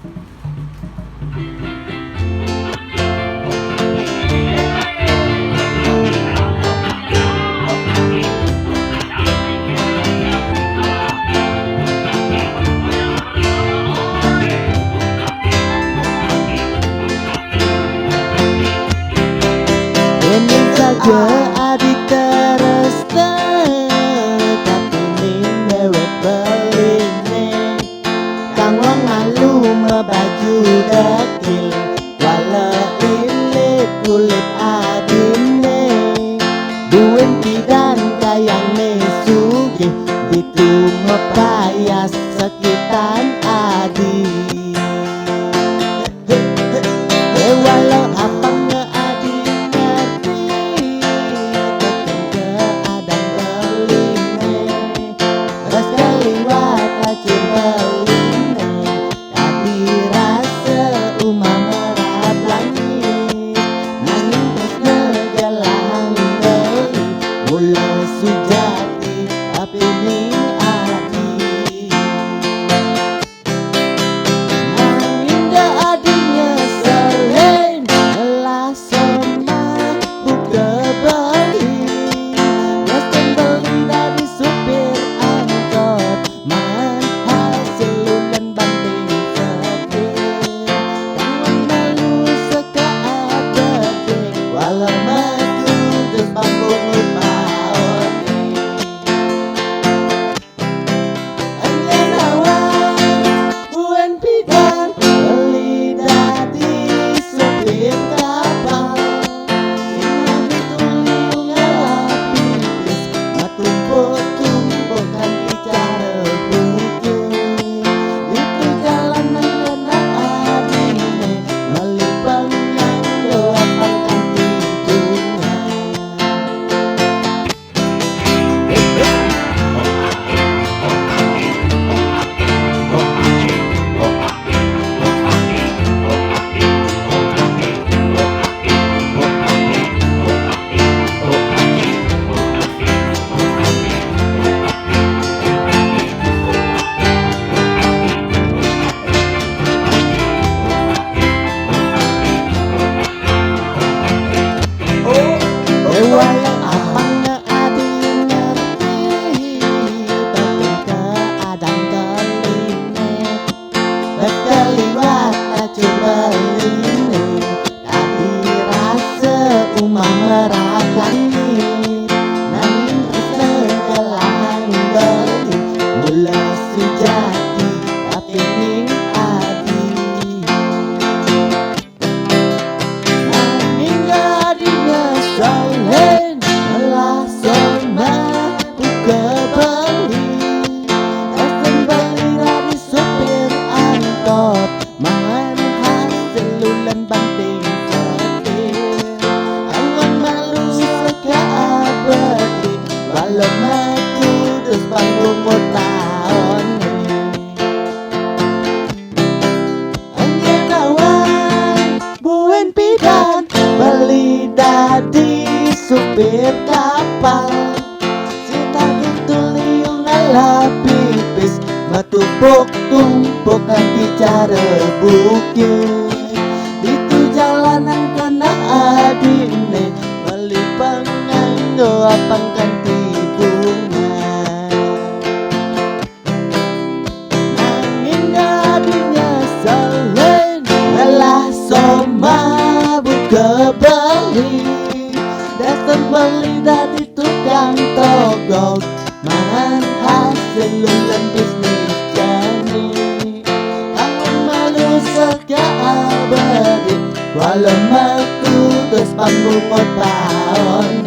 Ini saja adik terus tetap ini mewek beline kang wong malu mebaju dekil wala ilit kulit adine duwen bidan kayang sugih ditu mepayas sekitan adi walau apa ngeadi ngerti tekan keadaan beline ras kaliwat lacur beline tadi rasa umah merat langit nanging tresna gelang beli mula sujati tapi ning adi nanging da adinya selain elah soma buka beli western beli dari supir angkot man hasil lulan banting setir tangan malu seka abade walau maju terus bangun maoni anjenawan buen pidan beli dadi supir kapal sinang ditulung ngalah pipis matumpuk-tumpukan bicara bukit itu jalanan kena adine melipang nganggo apangkan tidurnya walau apa ngeadi ngerti tekan keadaan beline berkeliwat lacur beline tadi rasa umah merat langit nanging tresna gelang beli mula sujati tapi ning adi nanging adinya selain elah soma buka beli esen beli dari supir angkot man hasil lulan banting setir tangan malu seka abadi walau maju terus bangun tahun anjenawan buen pidan beli dadi supir kapal sinang dituliung ngalah pipis matumpuk-tumpukan bicara bukit itu jalanan kena adine melipang nganggo apangkan tidurnya nanging adinya selain elah soma buka beli datang beli dari tukang togok man hasil lulan bisnis jani tangan malu seka abadi walau maku terus panggung tahun